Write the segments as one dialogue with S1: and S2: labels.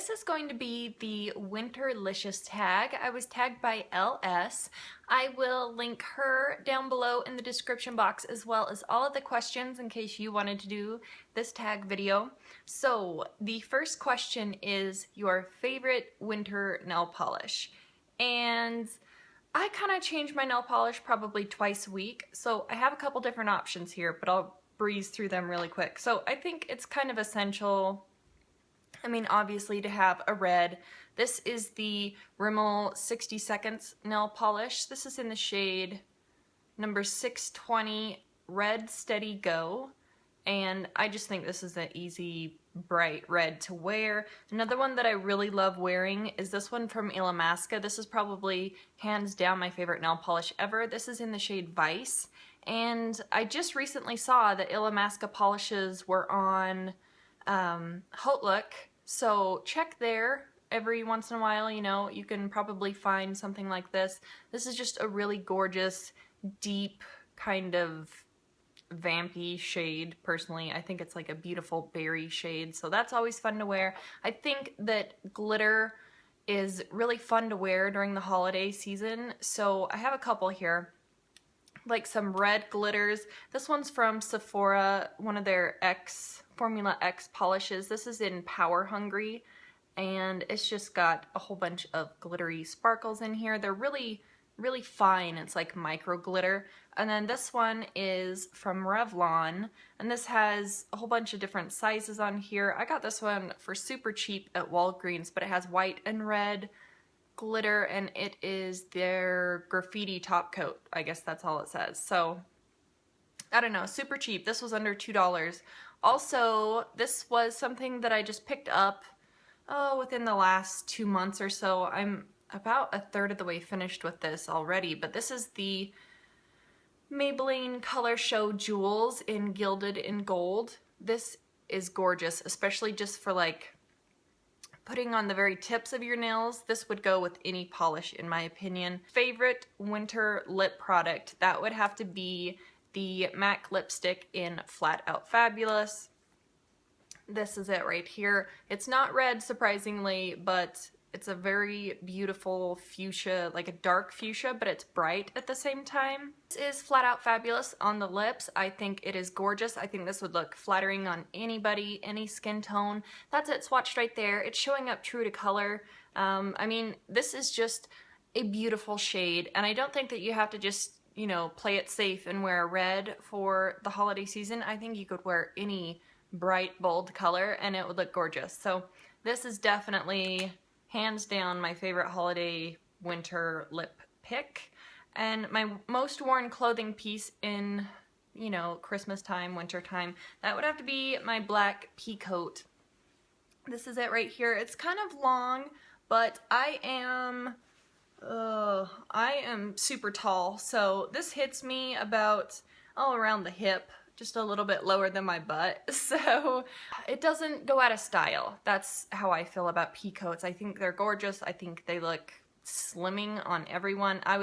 S1: this is going to be the Winterlicious tag. I was tagged by Elle S. I will link her down below in the description box as well as all of the questions in case you wanted to do this tag video. So the first question is your favorite winter nail polish. And I kind of change my nail polish probably twice a week, so I have a couple different options here, but I'll breeze through them really quick. So I think it's kind of essential, I mean, obviously, to have a red. This is the Rimmel 60 Seconds nail polish. This is in the shade number 620 Red Steady Go. And I just think this is an easy, bright red to wear. Another one that I really love wearing is this one from Elle S. This is probably hands down my favorite nail polish ever. This is in the shade Vice. And I just recently saw that Elle S polishes were on Haute Look, so check there every once in a while. You know, you can probably find something like this. This is just a really gorgeous, deep, kind of vampy shade. Personally, I think it's like a beautiful berry shade, so that's always fun to wear. I think that glitter is really fun to wear during the holiday season, so I have a couple here. Like some red glitters. This one's from Sephora, one of their Formula X polishes. This is in Power Hungry, and it's just got a whole bunch of glittery sparkles in here. They're really, really fine. It's like micro glitter. And then this one is from Revlon, and this has a whole bunch of different sizes on here. I got this one for super cheap at Walgreens, but it has white and red glitter, and it is their graffiti top coat. I guess that's all it says. So I don't know, super cheap. This was under $2. Also, this was something that I just picked up within the last 2 months or so. I'm about a third of the way finished with this already, but this is the Maybelline Color Show Jewels in Gilded in Gold. This is gorgeous, especially just for like putting on the very tips of your nails. This would go with any polish in my opinion. Favorite winter lip product, that would have to be the MAC lipstick in Flat Out Fabulous. This is it right here. It's not red, surprisingly, but it's a very beautiful fuchsia, like a dark fuchsia, but it's bright at the same time. This is Flat Out Fabulous on the lips. I think it is gorgeous. I think this would look flattering on anybody, any skin tone. That's it swatched right there. It's showing up true to color. I mean, this is just a beautiful shade, and I don't think that you have to just, you know, play it safe and wear red for the holiday season. I think you could wear any bright, bold color and it would look gorgeous. So this is definitely, hands down, my favorite holiday winter lip pick. And my most worn clothing piece in, you know, Christmas time, winter time, that would have to be my black pea coat. This is it right here. It's kind of long, but I am super tall, so this hits me about, around the hip, just a little bit lower than my butt, so it doesn't go out of style. That's how I feel about pea coats. I think they're gorgeous. I think they look slimming on everyone. I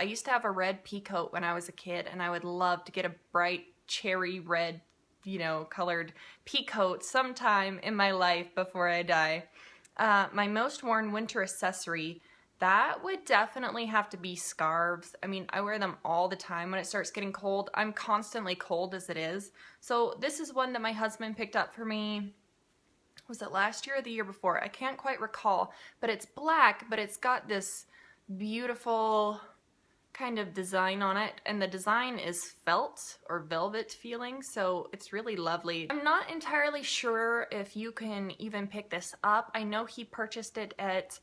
S1: used to have a red pea coat when I was a kid, and I would love to get a bright cherry red, you know, colored pea coat sometime in my life before I die. My most worn winter accessory, that would definitely have to be scarves. I mean, I wear them all the time when it starts getting cold. I'm constantly cold as it is. So this is one that my husband picked up for me. Was it last year or the year before? I can't quite recall. But it's black, but it's got this beautiful kind of design on it. And the design is felt or velvet feeling, so it's really lovely. I'm not entirely sure if you can even pick this up. I know he purchased it at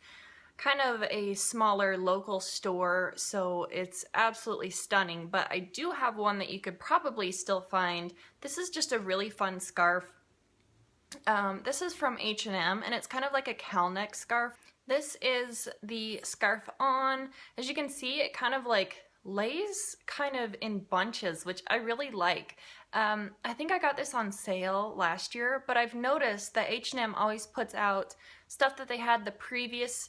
S1: kind of a smaller local store, so it's absolutely stunning, but I do have one that you could probably still find. This is just a really fun scarf. This is from H&M, and it's kind of like a cowl neck scarf. This is the scarf on. As you can see, it kind of like lays kind of in bunches, which I really like. I think I got this on sale last year, but I've noticed that H&M always puts out stuff that they had the previous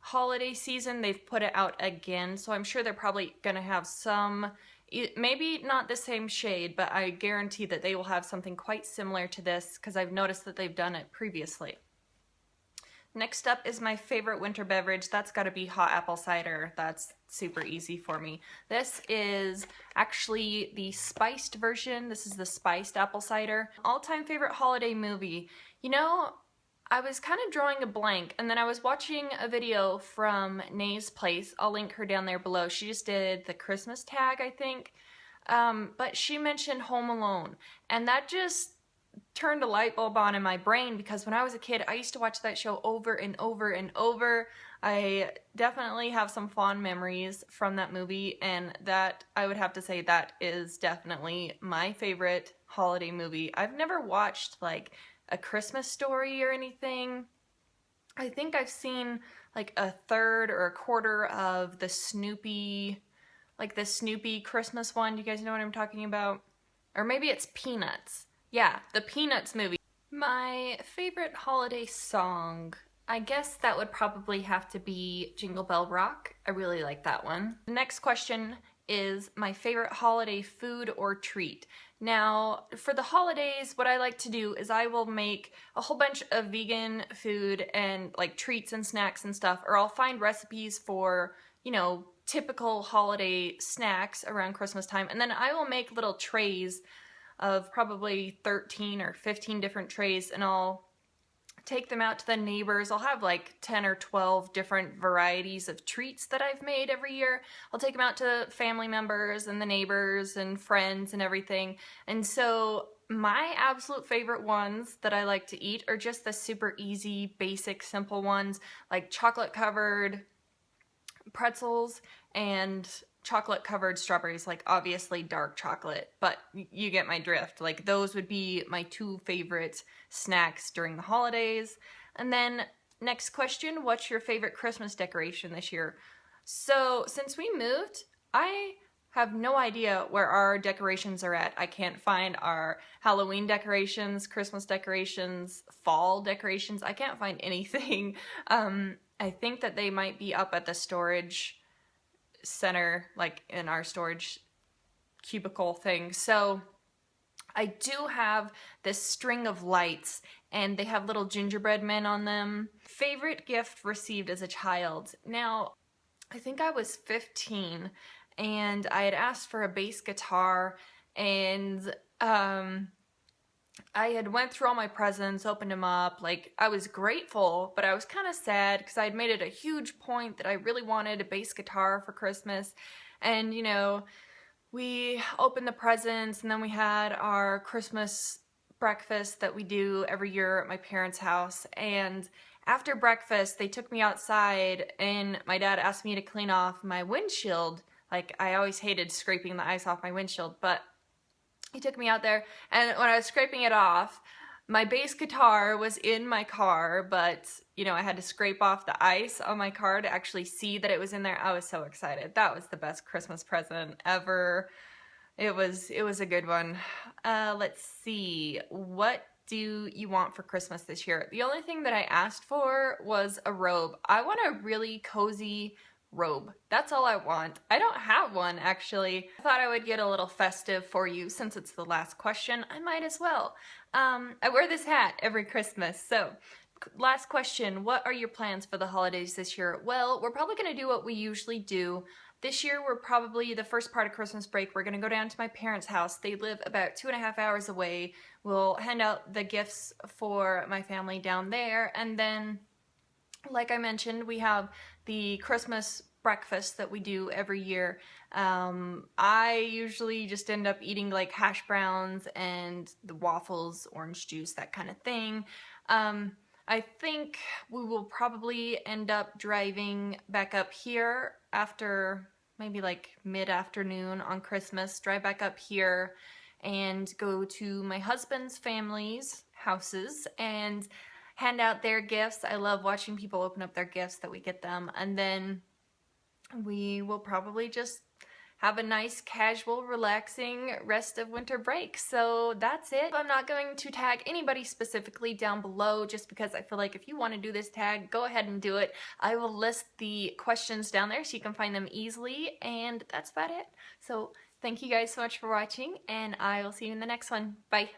S1: holiday season. They've put it out again, so I'm sure they're probably gonna have some, maybe not the same shade, but I guarantee that they will have something quite similar to this because I've noticed that they've done it previously. Next up is my favorite winter beverage. That's got to be hot apple cider. That's super easy for me. This is actually the spiced version. This is the spiced apple cider. All-time favorite holiday movie. You know, I was kind of drawing a blank, and then I was watching a video from Nay's Place. I'll link her down there below. She just did the Christmas tag, I think. But she mentioned Home Alone, and that just turned a light bulb on in my brain, because when I was a kid, I used to watch that show over and over and over. I definitely have some fond memories from that movie, and that, I would have to say, that is definitely my favorite holiday movie. I've never watched like A Christmas Story or anything. I think I've seen like a third or a quarter of the Snoopy, like the Snoopy Christmas one. Do you guys know what I'm talking about? Or maybe it's Peanuts. Yeah, the Peanuts movie. My favorite holiday song, I guess that would probably have to be Jingle Bell Rock. I really like that one. The next question is my favorite holiday food or treat. Now, for the holidays, what I like to do is I will make a whole bunch of vegan food and like treats and snacks and stuff, or I'll find recipes for, you know, typical holiday snacks around Christmas time, and then I will make little trays of probably 13 or 15 different trays, and I'll take them out to the neighbors. I'll have like 10 or 12 different varieties of treats that I've made every year. I'll take them out to family members and the neighbors and friends and everything. And so my absolute favorite ones that I like to eat are just the super easy, basic, simple ones, like chocolate covered pretzels and chocolate covered strawberries, like obviously dark chocolate, but you get my drift. Like those would be my two favorite snacks during the holidays. And then next question, what's your favorite Christmas decoration this year? So since we moved, I have no idea where our decorations are at. I can't find our Halloween decorations, Christmas decorations, fall decorations. I can't find anything. I think that they might be up at the storage center, like in our storage cubicle thing. So I do have this string of lights, and they have little gingerbread men on them. Favorite gift received as a child. Now, I think I was 15, and I had asked for a bass guitar, and I had went through all my presents, opened them up. Like, I was grateful, but I was kind of sad because I had made it a huge point that I really wanted a bass guitar for Christmas. And, you know, we opened the presents, and then we had our Christmas breakfast that we do every year at my parents' house. And after breakfast, they took me outside, and my dad asked me to clean off my windshield. Like, I always hated scraping the ice off my windshield, but he took me out there, and when I was scraping it off, my bass guitar was in my car, but, you know, I had to scrape off the ice on my car to actually see that it was in there. I was so excited. That was the best Christmas present ever. It was a good one. Let's see. What do you want for Christmas this year? The only thing that I asked for was a robe. I want a really cozy robe. That's all I want. I don't have one, actually. I thought I would get a little festive for you. Since it's the last question, I might as well. I wear this hat every Christmas. So last question, what are your plans for the holidays this year? Well, we're probably going to do what we usually do. This year, we're probably, the first part of Christmas break, we're going to go down to my parents' house. They live about 2.5 hours away. We'll hand out the gifts for my family down there, and then, like I mentioned, we have the Christmas breakfast that we do every year. I usually just end up eating like hash browns and the waffles, orange juice, that kind of thing. I think we will probably end up driving back up here after maybe like mid-afternoon on Christmas, drive back up here and go to my husband's family's houses and hand out their gifts. I love watching people open up their gifts that we get them. And then we will probably just have a nice, casual, relaxing rest of winter break. So that's it. I'm not going to tag anybody specifically down below, just because I feel like if you want to do this tag, go ahead and do it. I will list the questions down there so you can find them easily, and that's about it. So thank you guys so much for watching, and I will see you in the next one. Bye.